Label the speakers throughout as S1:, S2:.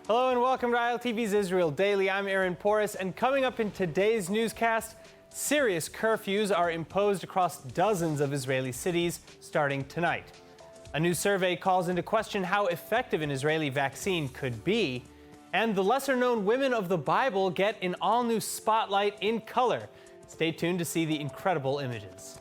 S1: Hello and welcome to ILTV's Israel Daily. I'm Aaron Porras, and coming up in today's newscast, serious curfews are imposed across dozens of Israeli cities starting tonight. A new survey calls into question how effective an Israeli vaccine could be, and the lesser-known women of the Bible get an all-new spotlight in color. Stay tuned to see the incredible images.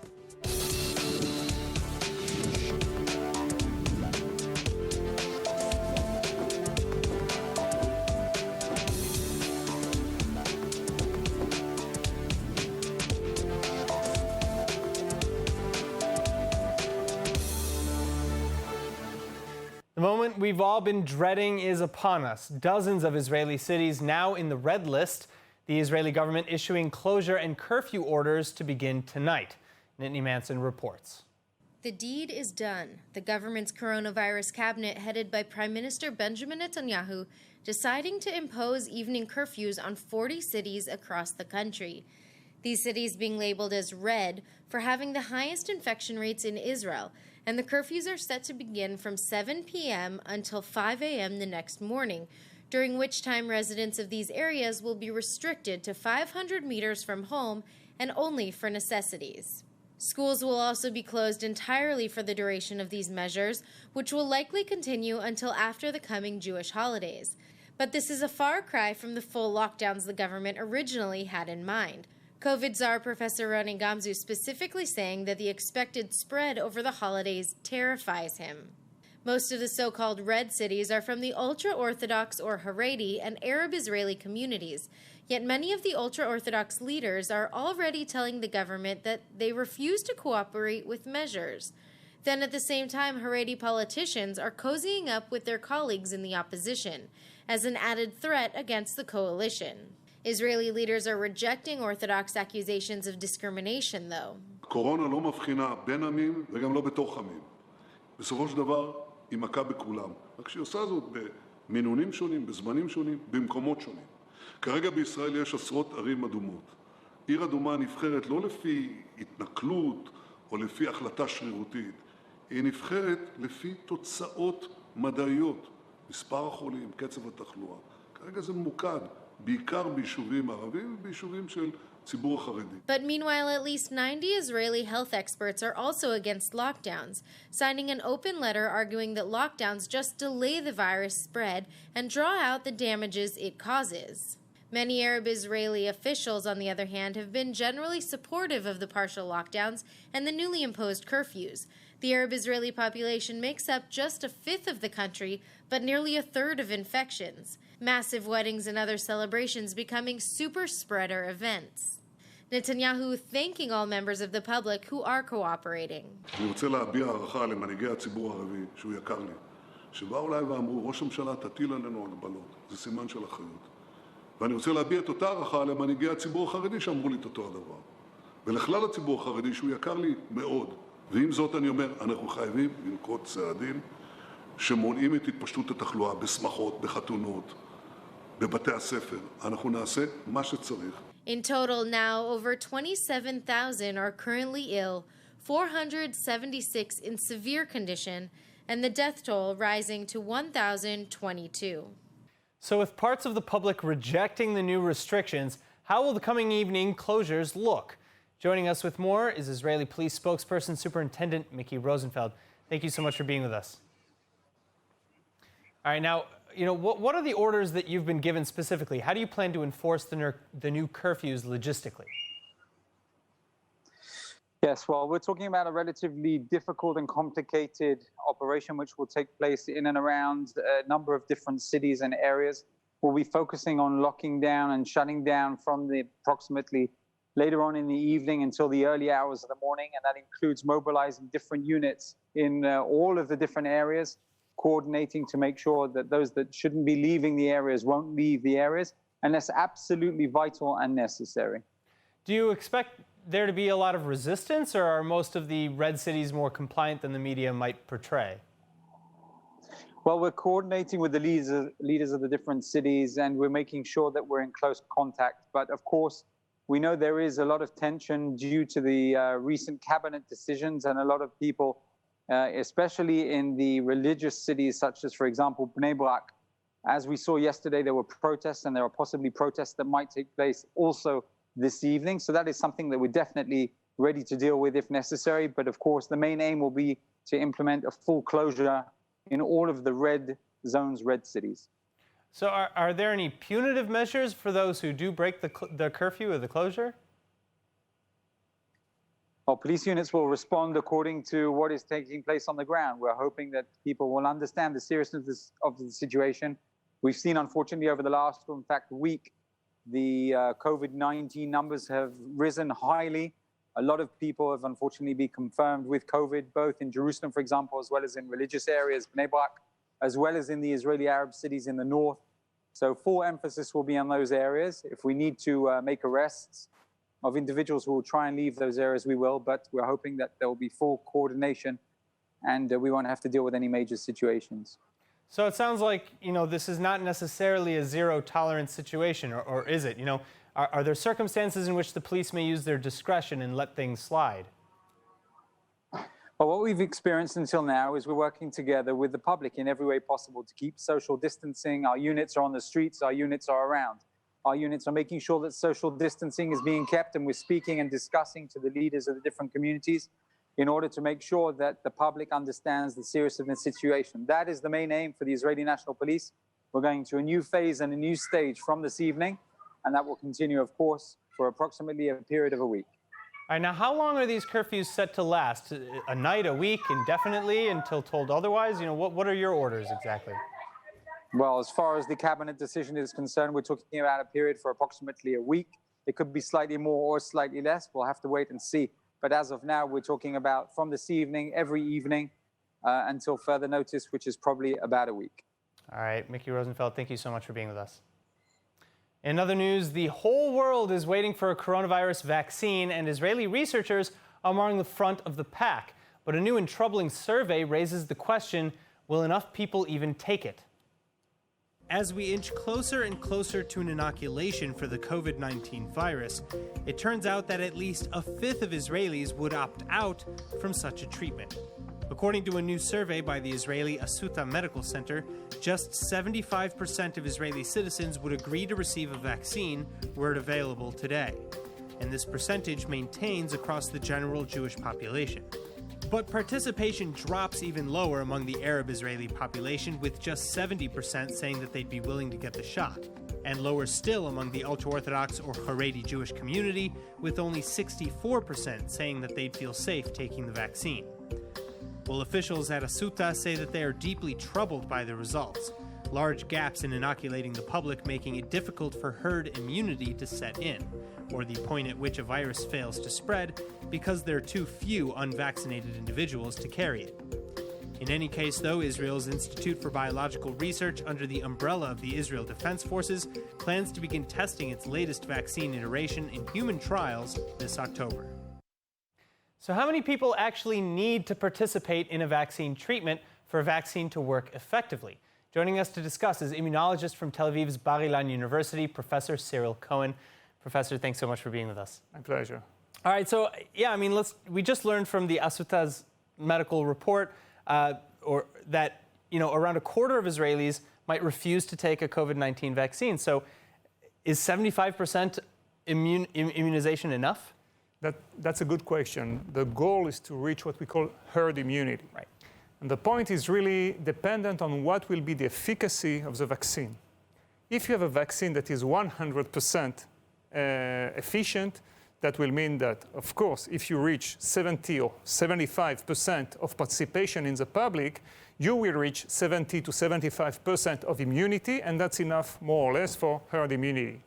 S1: The moment we've all been dreading is upon us. Dozens of Israeli cities now in the red list. The Israeli government issuing closure and curfew orders to begin tonight. Nittany Manson reports.
S2: The deed is done. The government's coronavirus cabinet, headed by Prime Minister Benjamin Netanyahu, deciding to impose evening curfews on 40 cities across the country. These cities being labeled as red for having the highest infection rates in Israel, and the curfews are set to begin from 7 p.m. until 5 a.m. the next morning, during which time residents of these areas will be restricted to 500 meters from home and only for necessities. Schools will also be closed entirely for the duration of these measures, which will likely continue until after the coming Jewish holidays. But this is a far cry from the full lockdowns the government originally had in mind. COVID czar Professor Roni Gamzu specifically saying that the expected spread over the holidays terrifies him. Most of the so-called red cities are from the ultra-Orthodox or Haredi and Arab Israeli communities, yet many of the ultra-Orthodox leaders are already telling the government that they refuse to cooperate with measures. Then at the same time, Haredi politicians are cozying up with their colleagues in the opposition as an added threat against the coalition. Israeli leaders are rejecting Orthodox accusations of discrimination, though.
S3: קורונה לא מבחינה בין עמים וגם לא בתוך עמים. בסופו של דבר היא מכה בכולם. רק שהיא עושה זאת במינונים שונים, בזמנים שונים, במקומות שונים. כרגע בישראל יש עשרות ערים אדומות. עיר אדומה נבחרת לא לפי התנכלות או לפי החלטה שרירותית. היא נבחרת לפי תוצאות מדעיות. מספר החולים, קצב התחלואה. כרגע זה ממוקד. בעיקר ביישובים ערבים וביישובים של ציבור חרדי.
S2: But meanwhile, at least 90 Israeli health experts are also against lockdowns, signing an open letter arguing that lockdowns just delay the virus spread and draw out the damages it causes. Many Arab Israeli officials, on the other hand, have been generally supportive of the partial lockdowns and the newly imposed curfews. The Arab Israeli population makes up just a fifth of the country, but nearly a third of infections. Massive weddings and other celebrations becoming super spreader events. Netanyahu thanking all members of the public who are cooperating.
S3: אני רוצה להביע הערכה למנהיגי הציבור הערבי, שהוא יקר לי, שבאו אליי ואמרו, ראש הממשלה תטיל עלינו הגבלות, זה סימן של אחריות. ואני רוצה להביע את אותה הערכה למנהיגי הציבור החרדי שאמרו לי את אותו הדבר. ולכלל הציבור החרדי שהוא יקר לי מאוד. ועם זאת אני אומר, אנחנו חייבים לנקוט צעדים שמונעים את התפשטות התחלואה בשמחות, בחתונות, בבתי הספר. אנחנו נעשה מה שצריך.
S2: In total now, over 27,000 are currently ill, 476 in severe condition, and the death toll rising to 1,022.
S1: So with parts of the public rejecting the new restrictions, how will the coming evening closures look? Joining us with more is Israeli police spokesperson Superintendent Mickey Rosenfeld. Thank you so much for being with us. All right, now, what are the orders that you've been given specifically? How do you plan to enforce the new curfews logistically?
S4: Yes, well, we're talking about a relatively difficult and complicated operation which will take place in and around a number of different cities and areas. We'll be focusing on locking down and shutting down from the approximately later on in the evening until the early hours of the morning, and that includes mobilizing different units in all of the different areas, coordinating to make sure that those that shouldn't be leaving the areas won't leave the areas, and that's absolutely vital and necessary.
S1: Do you expect there to be a lot of resistance, or are most of the red cities more compliant than the media might portray?
S4: Well, we're coordinating with the leaders of the different cities, and we're making sure that we're in close contact. But of course, we know there is a lot of tension due to the recent cabinet decisions, and a lot of people, especially in the religious cities, such as, for example, Bnei Brak, As we saw yesterday, there were protests, and there are possibly protests that might take place also this evening. So that is something that we're definitely ready to deal with if necessary. But of course, the main aim will be to implement a full closure in all of the red zones, red cities.
S1: So are there any punitive measures for those who do break the curfew or the closure?
S4: Well, police units will respond according to what is taking place on the ground. We're hoping that people will understand the seriousness of the situation. We've seen, unfortunately, over the last, in fact, week, the COVID-19 numbers have risen highly. A lot of people have unfortunately been confirmed with COVID, both in Jerusalem, for example, as well as in religious areas, Bnei Brak, as well as in the Israeli Arab cities in the north. So full emphasis will be on those areas. If we need to make arrests of individuals who will try and leave those areas, we will, but we're hoping that there will be full coordination and we won't have to deal with any major situations.
S1: So it sounds like, this is not necessarily a zero tolerance situation, or is it? Are there circumstances in which the police may use their discretion and let things slide?
S4: Well, what we've experienced until now is we're working together with the public in every way possible to keep social distancing. Our units are on the streets, our units are around. Our units are making sure that social distancing is being kept, and we're speaking and discussing to the leaders of the different communities in order to make sure that the public understands the seriousness of the situation. That is the main aim for the Israeli National Police. We're going to a new phase and a new stage from this evening, and that will continue, of course, for approximately a period of a week.
S1: All right, now how long are these curfews set to last? A night, a week, indefinitely, until told otherwise? What are your orders exactly?
S4: Well, as far as the cabinet decision is concerned, we're talking about a period for approximately a week. It could be slightly more or slightly less. We'll have to wait and see. But as of now, we're talking about from this evening, every evening, until further notice, which is probably about a week.
S1: All right, Mickey Rosenfeld, thank you so much for being with us. In other news, the whole world is waiting for a coronavirus vaccine, and Israeli researchers are among the front of the pack. But a new and troubling survey raises the question, will enough people even take it? As we inch closer and closer to an inoculation for the COVID-19 virus, it turns out that at least a fifth of Israelis would opt out from such a treatment. According to a new survey by the Israeli Asuta Medical Center, just 75% of Israeli citizens would agree to receive a vaccine were it available today. And this percentage maintains across the general Jewish population. But participation drops even lower among the Arab Israeli population, with just 70% saying that they'd be willing to get the shot, and lower still among the ultra-Orthodox or Haredi Jewish community, with only 64% saying that they'd feel safe taking the vaccine. Well, officials at Asuta say that they are deeply troubled by the results, large gaps in inoculating the public making it difficult for herd immunity to set in, or the point at which a virus fails to spread because there are too few unvaccinated individuals to carry it. In any case, though, Israel's Institute for Biological Research, under the umbrella of the Israel Defense Forces, plans to begin testing its latest vaccine iteration in human trials this October. So how many people actually need to participate in a vaccine treatment for a vaccine to work effectively? Joining us to discuss is immunologist from Tel Aviv's Bar-Ilan University, Professor Cyril Cohen. Professor, thanks so much for being with us.
S5: My pleasure.
S1: All right, so we just learned from the Asuta's medical report that around a quarter of Israelis might refuse to take a COVID-19 vaccine. So is 75% immunization enough?
S5: That's a good question. The goal is to reach what we call herd immunity.
S1: Right.
S5: And the point is really dependent on what will be the efficacy of the vaccine. If you have a vaccine that is 100% efficient, that will mean that, of course, if you reach 70 or 75% of participation in the public, you will reach 70 to 75% of immunity, and that's enough, more or less, for herd immunity.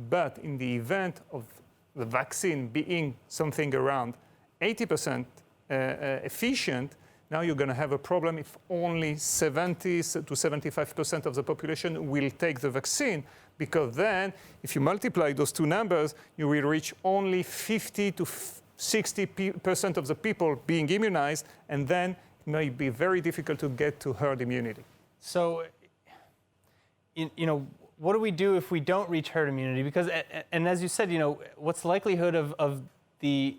S5: But in the event of the vaccine being something around 80% efficient, now you're going to have a problem if only 70 to 75% of the population will take the vaccine, because then if you multiply those two numbers, you will reach only 50 to 60% of the people being immunized, and then it may be very difficult to get to herd immunity.
S1: So, what do we do if we don't reach herd immunity? Because, and as you said, what's the likelihood of the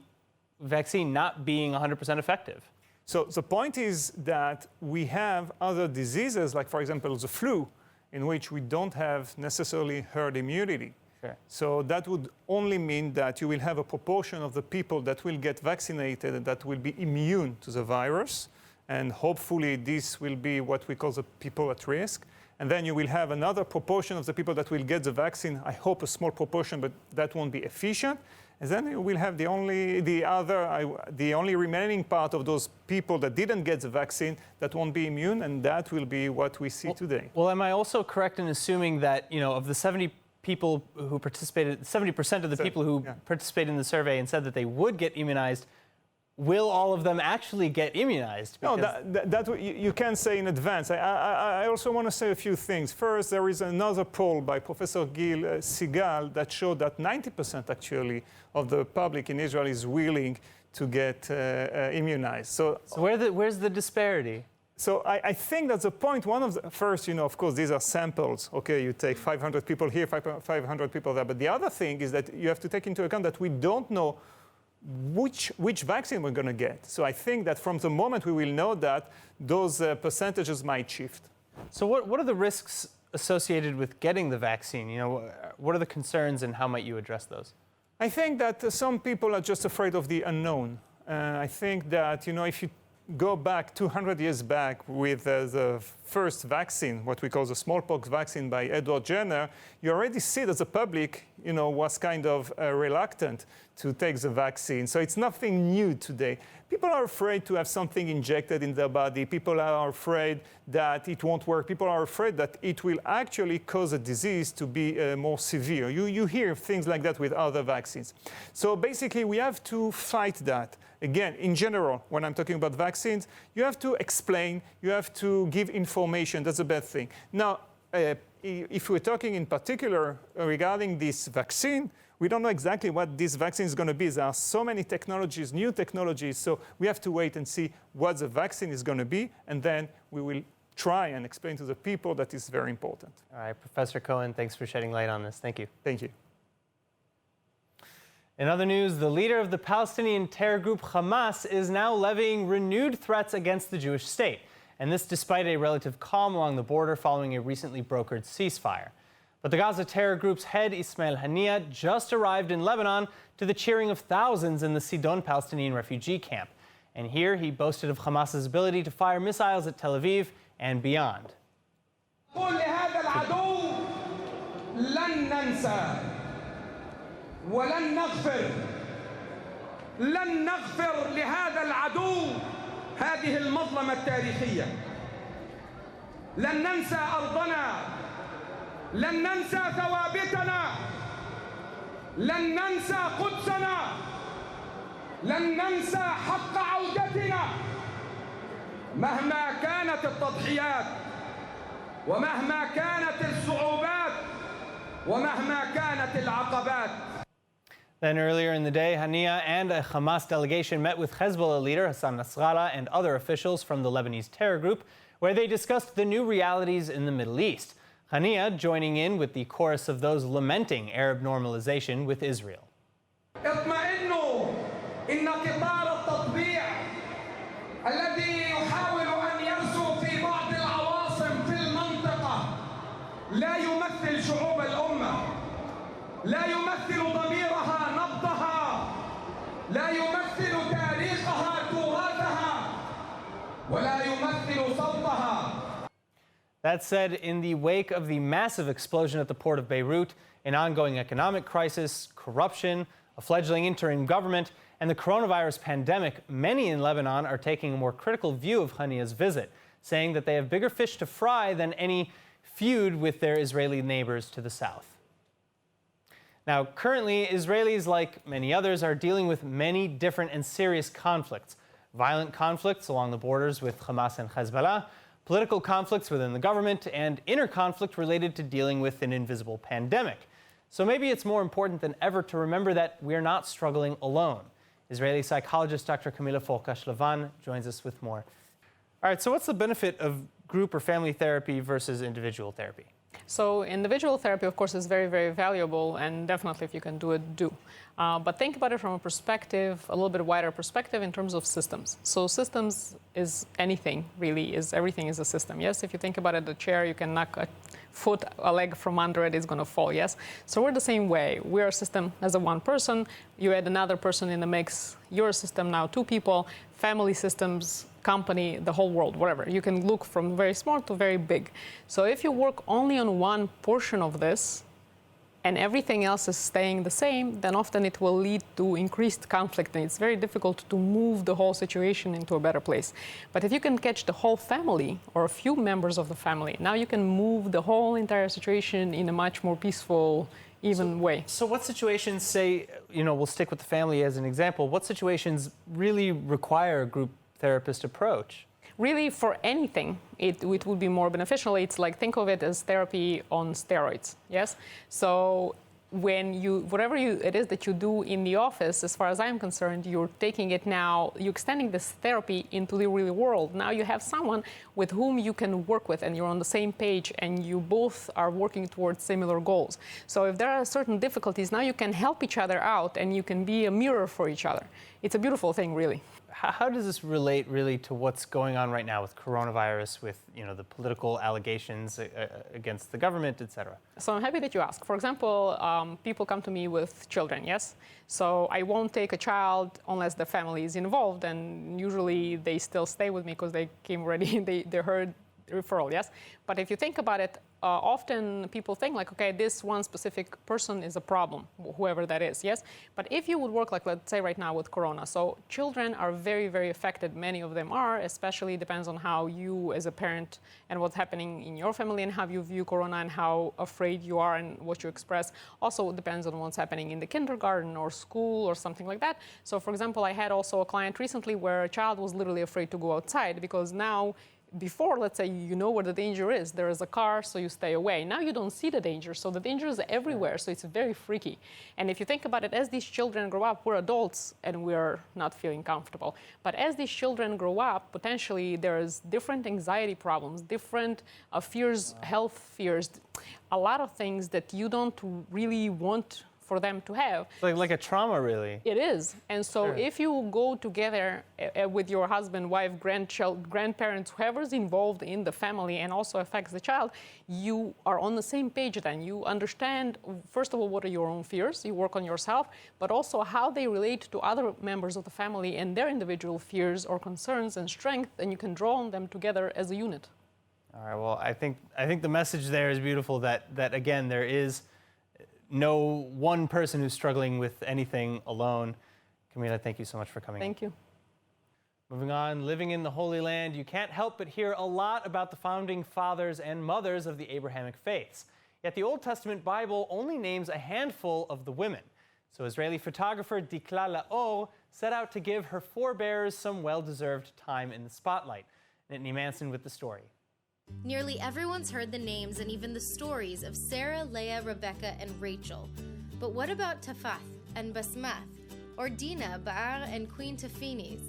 S1: vaccine not being 100% effective?
S5: So the point is that we have other diseases, like, for example, the flu, in which we don't have necessarily herd immunity.
S1: Sure.
S5: So that would only mean that you will have a proportion of the people that will get vaccinated and that will be immune to the virus. And hopefully this will be what we call the people at risk. And then you will have another proportion of the people that will get the vaccine, I hope a small proportion, but that won't be efficient. And then you will have the only remaining part of those people that didn't get the vaccine that won't be immune, and that will be what we see today.
S1: Well, am I also correct in assuming that, of the 70 people who participated, 70% of the people who participated in the survey and said that they would get immunized, will all of them actually get immunized?
S5: No, that you can say in advance. I also want to say a few things. First, there is another poll by Professor Gil Sigal that showed that 90% actually of the public in Israel is willing to get immunized. So
S1: where's the disparity?
S5: So I think that's the point. One of the first, of course, these are samples. Okay, you take 500 people here, 500 people there. But the other thing is that you have to take into account that we don't know which vaccine we're going to get. So I think that from the moment we will know that, those percentages might shift.
S1: So what are the risks associated with getting the vaccine? What are the concerns and how might you address those?
S5: I think that some people are just afraid of the unknown. I think that, if you go back 200 years back with the first vaccine, what we call the smallpox vaccine by Edward Jenner, you already see that the public, was kind of reluctant to take the vaccine. So it's nothing new today. People are afraid to have something injected in their body. People are afraid that it won't work. People are afraid that it will actually cause a disease to be more severe. You hear things like that with other vaccines. So basically, we have to fight that. Again, in general, when I'm talking about vaccines, you have to explain, you have to give information. That's a bad thing. Now, if we're talking in particular regarding this vaccine, we don't know exactly what this vaccine is going to be. There are so many technologies, new technologies, so we have to wait and see what the vaccine is going to be, and then we will try and explain to the people that is very important.
S1: All right, Professor Cohen, thanks for shedding light on this. Thank you.
S5: Thank you.
S1: In other news, the leader of the Palestinian terror group Hamas is now levying renewed threats against the Jewish state, and this despite a relative calm along the border following a recently brokered ceasefire. But the Gaza terror group's head, Ismail Haniyeh, just arrived in Lebanon to the cheering of thousands in the Sidon Palestinian refugee camp. And here he boasted of Hamas's ability to fire missiles at Tel Aviv and beyond.
S6: لن نغفر لهذا العدو هذه المظلمة التاريخية. لن ننسى أرضنا، لن ننسى ثوابتنا، لن ننسى قدسنا، لن ننسى حق عودتنا مهما كانت التضحيات ومهما كانت الصعوبات ومهما كانت العقبات.
S1: Then earlier in the day, Haniyeh and a Hamas delegation met with Hezbollah leader Hassan Nasrallah and other officials from the Lebanese terror group, where they discussed the new realities in the Middle East. Haniyeh joining in with the chorus of those lamenting Arab normalization with Israel.
S6: اطمئنوا إن قطار التطبيع الذي يحاول أن يرسو في بعض العواصم في المنطقة لا يمثل شعوب الأمة، لا يمثل ضميرها، نبضها، لا يمثل تاريخها، تراثها، ولا يمثل صوتها.
S1: That said, in the wake of the massive explosion at the port of Beirut, an ongoing economic crisis, corruption, a fledgling interim government, and the coronavirus pandemic, many in Lebanon are taking a more critical view of Haniyeh's visit, saying that they have bigger fish to fry than any feud with their Israeli neighbors to the south. Now, currently, Israelis, like many others, are dealing with many different and serious conflicts. Violent conflicts along the borders with Hamas and Hezbollah, political conflicts within the government, and inner conflict related to dealing with an invisible pandemic. So maybe it's more important than ever to remember that we are not struggling alone. Israeli psychologist Dr. Camila Folkash-Levan joins us with more. All right, so what's the benefit of group or family therapy versus individual therapy?
S7: So individual therapy, of course, is very, very valuable, and definitely if you can do it, do. But think about it from a perspective, a little bit wider perspective in terms of systems. So systems is anything, really, everything is a system, yes? If you think about it, the chair, you can knock a foot, a leg from under it is going to fall, yes? So we're the same way. We're a system as a one person. You add another person in the mix, you're a system now, two people, family systems, company, the whole world, whatever. You can look from very small to very big. So if you work only on one portion of this, and everything else is staying the same, then often it will lead to increased conflict, and it's very difficult to move the whole situation into a better place. But if you can catch the whole family or a few members of the family, now you can move the whole entire situation in a much more peaceful, even way.
S1: So what situations, say, we'll stick with the family as an example, what situations really require a group therapist approach?
S7: Really, for anything, it would be more beneficial. It's like, think of it as therapy on steroids, yes? So when whatever it is that you do in the office, as far as I'm concerned, you're taking it now, you're extending this therapy into the real world. Now you have someone with whom you can work with, and you're on the same page, and you both are working towards similar goals. So if there are certain difficulties, now you can help each other out, and you can be a mirror for each other. It's a beautiful thing, really.
S1: How does this relate really to what's going on right now with coronavirus, with the political allegations against the government, et cetera?
S7: So I'm happy that you ask. For example, people come to me with children, yes? So I won't take a child unless the family is involved, and usually they still stay with me because they came already, they heard referral, yes? But if you think about it, often people think like, okay, this one specific person is a problem, whoever that is, yes? But if you would work like, let's say right now with Corona, so children are very, very affected. Many of them are, especially depends on how you as a parent and what's happening in your family and how you view Corona and how afraid you are and what you express. Also depends on what's happening in the kindergarten or school or something like that. So for example, I had also a client recently where a child was literally afraid to go outside because now before, let's say, you know where the danger is. There is a car, so you stay away. Now you don't see the danger, so the danger is everywhere, so it's very freaky. And if you think about it, as these children grow up, we're adults and we're not feeling comfortable. But as these children grow up, potentially there's different anxiety problems, different fears, health fears, a lot of things that you don't really want for them to have.
S1: It's like a trauma, really.
S7: It is. And so if you go together with your husband, wife, grandparents, whoever's involved in the family and also affects the child, you are on the same page then. You understand, first of all, what are your own fears, you work on yourself, but also how they relate to other members of the family and their individual fears or concerns and strength, and you can draw on them together as a unit.
S1: All right, well, I think the message there is beautiful, that again, there is no one person who's struggling with anything alone. Camila, thank you so much for coming.
S7: Thank you.
S1: Moving on, living in the Holy Land, you can't help but hear a lot about the founding fathers and mothers of the Abrahamic faiths. Yet the Old Testament Bible only names a handful of the women. So Israeli photographer Dikla Laor set out to give her forebears some well-deserved time in the spotlight. Nittany Manson with the story.
S2: Nearly everyone's heard the names and even the stories of Sarah, Leah, Rebecca, and Rachel. But what about Tafath and Basmath, or Dinah, Baar, and Queen Taphanes?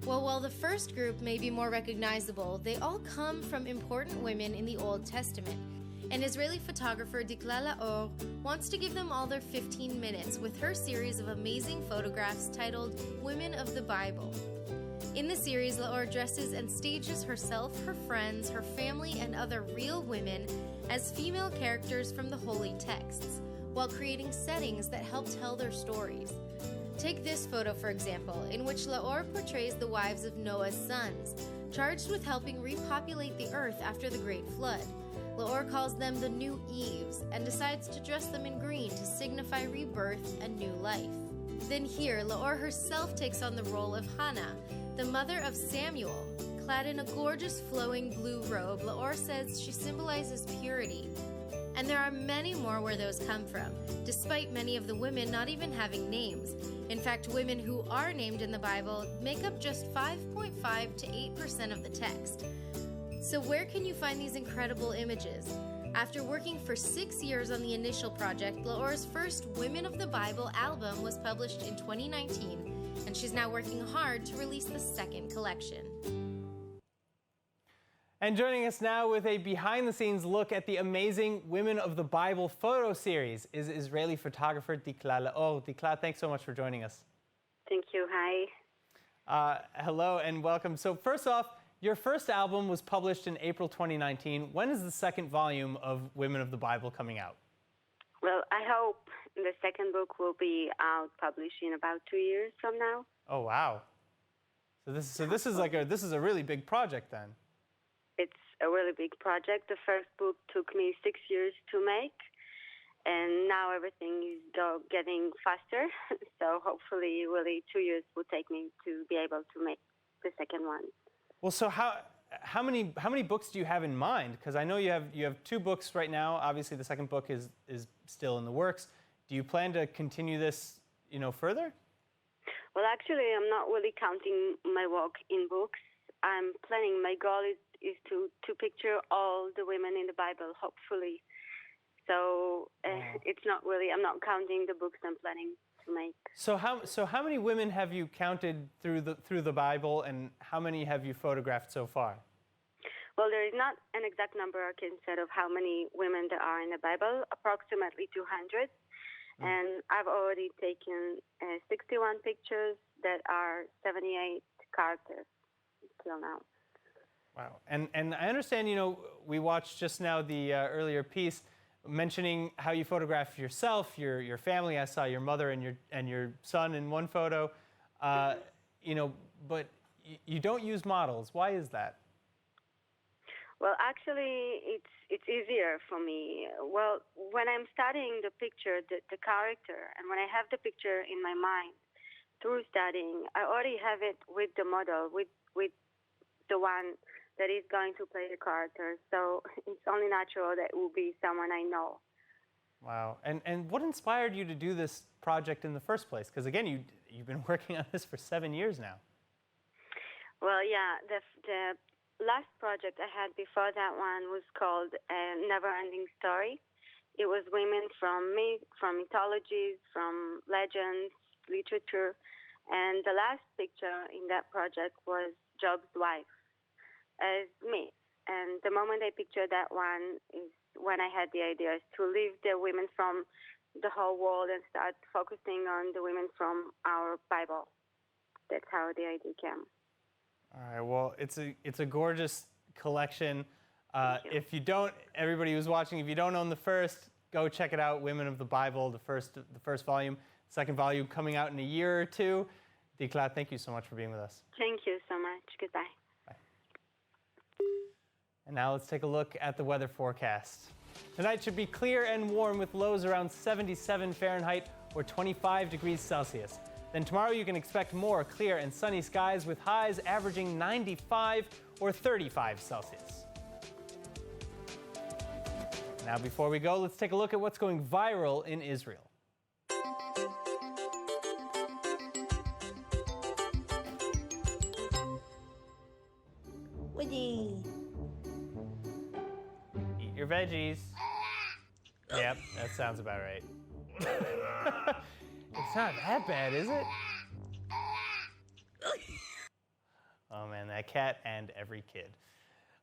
S2: Well, while the first group may be more recognizable, they all come from important women in the Old Testament. And Israeli photographer Dikla Laor wants to give them all their 15 minutes with her series of amazing photographs titled Women of the Bible. In the series, Laor dresses and stages herself, her friends, her family, and other real women as female characters from the holy texts, while creating settings that help tell their stories. Take this photo, for example, in which Laor portrays the wives of Noah's sons, charged with helping repopulate the earth after the Great Flood. Laor calls them the new Eves and decides to dress them in green to signify rebirth and new life. Then here, Laor herself takes on the role of Hannah, the mother of Samuel. Clad in a gorgeous flowing blue robe, Laor says she symbolizes purity. And there are many more where those come from, despite many of the women not even having names. In fact, women who are named in the Bible make up just 5.5 to 8% of the text. So where can you find these incredible images? After working for 6 years on the initial project, Laor's first Women of the Bible album was published in 2019, and she's now working hard to release the second collection.
S1: And joining us now with a behind-the-scenes look at the amazing Women of the Bible photo series is Israeli photographer Dikla Laor. Dikla, thanks so much for joining us.
S8: Thank you. Hi.
S1: Hello and welcome. So first off, your first album was published in April 2019. When is the second volume of Women of the Bible coming out?
S8: Well, I hope the second book will be out, published in about 2 years from now.
S1: Oh wow! So this is a really big project then.
S8: It's a really big project. The first book took me 6 years to make, and now everything is getting faster. So hopefully, really, 2 years will take me to be able to make the second one.
S1: Well, so how many books do you have in mind? Because I know you have 2 books right now. Obviously, the second book is still in the works. Do you plan to continue this, further?
S8: Well, actually, I'm not really counting my work in books. I'm planning. My goal is to picture all the women in the Bible, hopefully. So it's not really. I'm not counting the books I'm planning to make.
S1: So how many women have you counted through the Bible, and how many have you photographed so far?
S8: Well, there is not an exact number I can say of how many women there are in the Bible. Approximately 200. And I've already taken 61 pictures that are 78 characters till now.
S1: Wow. And I understand, we watched just now the earlier piece mentioning how you photograph yourself, your family. I saw your mother and your son in one photo. But you don't use models. Why is that?
S8: Well, actually, it's easier for me. Well, when I'm studying the picture, the character, and when I have the picture in my mind through studying, I already have it with the model, with the one that is going to play the character. So it's only natural that it will be someone I know.
S1: Wow. And what inspired you to do this project in the first place? Because again, you've been working on this for 7 years now.
S8: Well, yeah, the last project I had before that one was called Never Ending Story. It was women from mythologies, from legends, literature. And the last picture in that project was Job's wife as me. And the moment I pictured that one is when I had the idea to leave the women from the whole world and start focusing on the women from our Bible. That's how the idea came.
S1: All right. Well, it's a gorgeous collection. If you don't, everybody who's watching, if you don't own the first, go check it out. Women of the Bible, the first volume, second volume coming out in a year or two. Dikla, thank you so much for being with us.
S8: Thank you so much. Goodbye.
S1: Bye. And now let's take a look at the weather forecast. Tonight should be clear and warm with lows around 77 Fahrenheit or 25 degrees Celsius. Then tomorrow you can expect more clear and sunny skies with highs averaging 95 or 35 Celsius. Now before we go, let's take a look at what's going viral in Israel.
S9: Woody.
S1: Eat your veggies. Yep, that sounds about right. It's not that bad, is it? Oh man, that cat and every kid.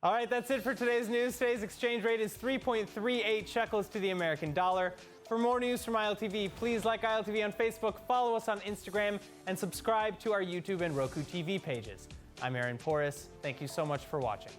S1: All right, that's it for today's news. Today's exchange rate is 3.38 shekels to the American dollar. For more news from ILTV, please like ILTV on Facebook, follow us on Instagram, and subscribe to our YouTube and Roku TV pages. I'm Aaron Porras. Thank you so much for watching.